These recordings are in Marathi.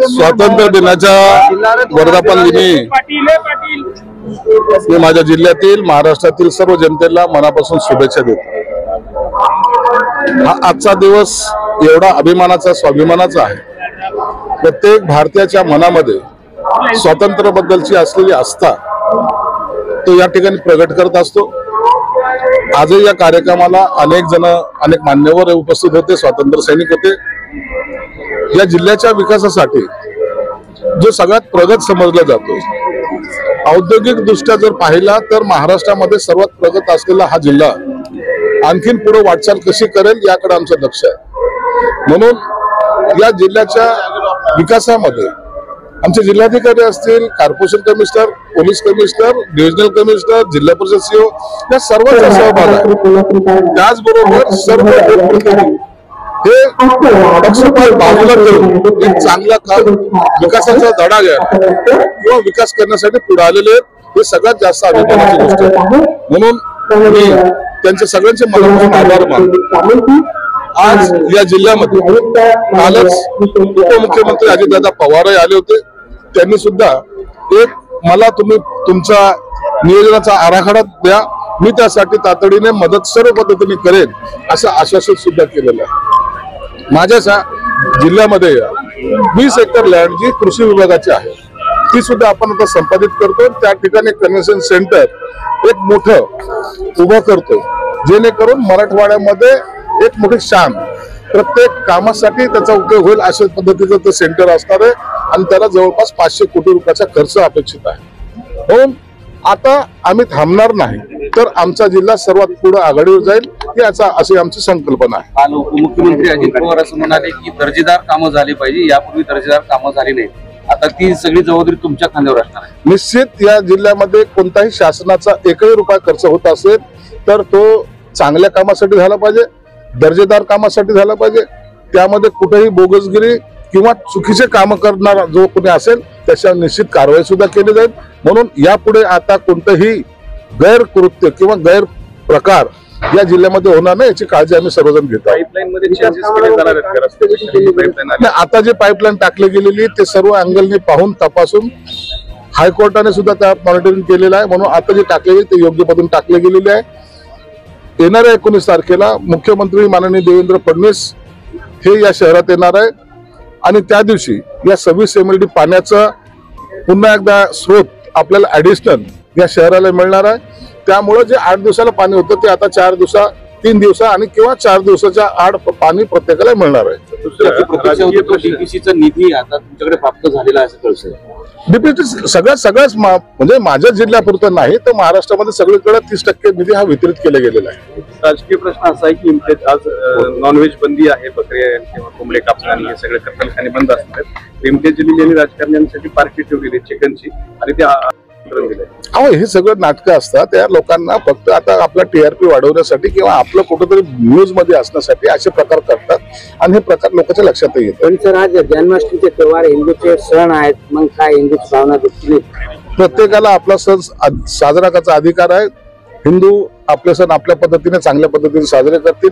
स्वातंत्र्य दिनाच्या वर्धापन दिनी मी माझ्या जिल्ह्यातील महाराष्ट्रातील सर्व जनतेला मनापासून शुभेच्छा देतो। हा आजचा दिवस एवढा अभिमानाचा स्वाभिमानाचा आहे। प्रत्येक भारतीयाच्या मनामध्ये स्वातंत्र्याबद्दलची असलेली आस्था तो या ठिकाणी प्रगट करत असतो। आजही या कार्यक्रमाला अनेक मान्यवर उपस्थित होते, स्वातंत्र्य सैनिक होते। या जिल्ह्याच्या विकासासाठी जो सगळ्यात प्रगत समजला जातो, औद्योगिक दृष्ट्या जर पाहिला तर महाराष्ट्रामध्ये सर्वात प्रगत असलेला हा जिल्हा आणखीन पुढे वाटचाल कशी करेल याकडे आमचं लक्ष आहे। म्हणून या जिल्ह्याच्या विकासामध्ये आमचे जिल्हाधिकारी असतील, corporation commissioner, police commissioner, divisional commissioner, जिल्हा परिषद सीओ या सर्वांचा सहभाग आहे। त्याचबरोबर सर्व लोकप्रतिनिधी हे पक्षपात बाजूला ठेवून एक चांगला काम विकासाचा धडा घ्यायला किंवा विकास करण्यासाठी पुढे आलेले आहेत। हे सगळ्यात जास्त अभिमानाची गोष्ट आहे। म्हणून मी त्यांच्या सगळ्यांचे मनापासून आभार मानतो। आज या जिल्ह्यामध्ये कालच उपमुख्यमंत्री अजितदादा पवार आले होते। त्यांनी सुद्धा मला तुम्ही तुमचा नियोजनाचा आराखडा द्या, मी त्यासाठी तातडीने मदत सर्व पद्धतीने करेन असं आश्वासन सुद्धा केलेलं आहे। माझ्या जिल्ह्यामध्ये 20 एकर लँड जी कृषी विभागाची आहे ती सुद्धा आपण आता संपादित करतो। त्या ठिकाणी कन्व्हेन्शन सेंटर एक मोठं उभं करतो, जेणेकरून मराठवाड्यामध्ये एक मोठी शान प्रत्येक कामासाठी त्याचा उपयोग होईल अशा पद्धतीचं ते सेंटर असणार आहे आणि त्याला जवळपास 500 कोटी रुपयाचा खर्च अपेक्षित आहे। म्हणून आता आम्ही थांबणार नाही, तर आमचा जिल्हा सर्वात पुढे आघाडीवर जाईल याचा अशी आमची संकल्पना आहे। काल उपमुख्यमंत्री अजित पवार असं म्हणाले की दर्जेदार कामं झाली पाहिजे, यापूर्वी दर्जेदार कामं झाली नाही, आता ती सगळी जबाबदारी तुमच्या खांद्यावर असणार आहे। निश्चित या जिल्ह्यामध्ये कोणताही शासनाचा एकही रुपया खर्च होत असेल तर तो चांगल्या कामासाठी झाला पाहिजे, दर्जेदार कामासाठी झाला पाहिजे। त्यामध्ये कुठेही बोगसगिरी किंवा चुकीचे काम करणारा जो कोणी असेल त्याच्यावर निश्चित कारवाई सुद्धा केली जाईल। म्हणून यापुढे आता कोणतेही गैरकृत्य किंवा गैरप्रकार या जिल्ह्यामध्ये होणार नाही याची काळजी आम्ही सर्वजण घेतो। आता जे पाईपलाईन टाकली गेलेली ते सर्व अँगलने पाहून तपासून हायकोर्टाने सुद्धा त्यात मॉनिटरिंग केलेलं आहे। म्हणून आता जे टाकलेले ते योग्य पद्धतीने टाकले गेलेले आहे। येणाऱ्या 19 तारखेला मुख्यमंत्री माननीय देवेंद्र फडणवीस हे या शहरात येणार आहे आणि त्या दिवशी या 26 MLD पाण्याचा पुन्हा एकदा स्रोत आपल्याला ऍडिशनल या शहराला मिळणार आहे। त्यामुळे जे 8 दिवसाला पाणी होतं ते आता 3 दिवसा आणि किंवा 4 दिवसाच्या आड पाणी प्रत्येकाला मिळणार आहे। डीपीसीचा निधी आता तुमच्याकडे प्राप्त झालेला आहे असं कळतंय। डीपीसी सगळ्याच म्हणजे माझ्या जिल्ह्यापुरतं नाही तर महाराष्ट्रामध्ये सगळीकडे 30% निधी हा वितरित केला गेलेला आहे। राजकीय प्रश्न असा आहे की आज नॉनव्हेज बंदी आहे, बकरे किंवा कोंबडे कापणे हे सगळे कत्तलखाने बंद असतात। इम्तियाज जलील यांनी राजकारण्यांसाठी पार्टी ठेवलेली चिकनची आणि ते अहो हे सगळं नाटकं असतात। या लोकांना फक्त आता आपला TRP वाढवण्यासाठी किंवा आपलं कुठेतरी न्यूज मध्ये असण्यासाठी असे प्रकार करतात आणि हे प्रकार लोकांच्या लक्षात येतात। पण सर आज जन्माष्टमीचे त्योहार हिंदूचे सण आहेत, मग काय हिंदूची भावना दुखली? प्रत्येकाला आपला सण साजरा करायचा अधिकार आहे। हिंदू आपले सण आपल्या पद्धतीने चांगल्या पद्धतीने साजरे करतील।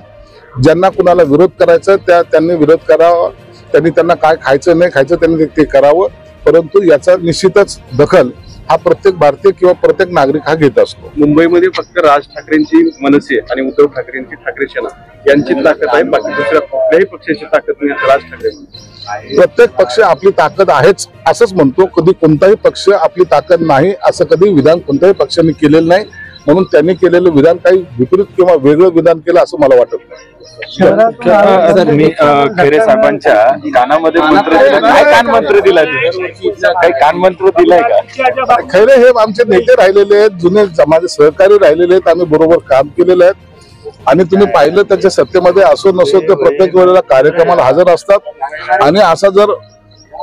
ज्यांना कुणाला विरोध करायचा त्यांनी विरोध करावा, त्यांना काय खायचं नाही खायचं त्यांनी ते करावं, परंतु याचा निश्चितच दखल हा प्रत्येक भारतीय किंवा प्रत्येक नागरिक हा घेत असतो। मुंबईमध्ये फक्त राज ठाकरेंची मनसे आणि उद्धव ठाकरेंची ठाकरे सेना यांची ताकद आहे, बाकी दुसऱ्या कुठल्याही पक्षाची ताकद नाही। राज ठाकरे प्रत्येक पक्ष आपली ताकद आहेच असंच म्हणतो, कधी कोणताही पक्ष आपली ताकद नाही असं कधी विधान कोणत्याही पक्षाने केलेलं नाही। म्हणून त्यांनी केलेलं विधान काही विपरीत किंवा वेगळं विधान केलं असं मला वाटत नाही। सर मी खैरे साहेबांच्या कानामध्ये मंत्र काय कानमंत्र दिला, काही कानमंत्र दिलाय का? खैरे हे आमचे नेते राहिलेले आहेत, जुने माझे सहकारी राहिलेले आहेत, आम्ही बरोबर काम केलेलं आहे आणि तुम्ही पाहिलं त्यांच्या सत्तेमध्ये असो नसो ते प्रत्येक वेळेला कार्यक्रमाला हजर असतात आणि असा जर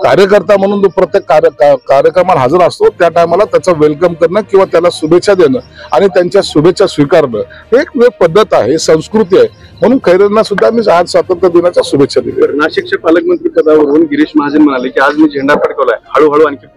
कार्यकर्ता म्हणून तो प्रत्येक कार्यक्रमाला हजर असतो त्या टायमाला त्याचं वेलकम करणं किंवा त्याला शुभेच्छा देणं आणि त्यांच्या शुभेच्छा स्वीकारणं हे एक पद्धत आहे, संस्कृती आहे। म्हणून खैरेंना सुद्धा मी आज स्वातंत्र्य दिनाच्या शुभेच्छा दिल्या। नाशिकच्या पालकमंत्री पदावरून गिरीश महाजन म्हणाले की आज मी झेंडा फडकवलाय, हळूहळू आणखी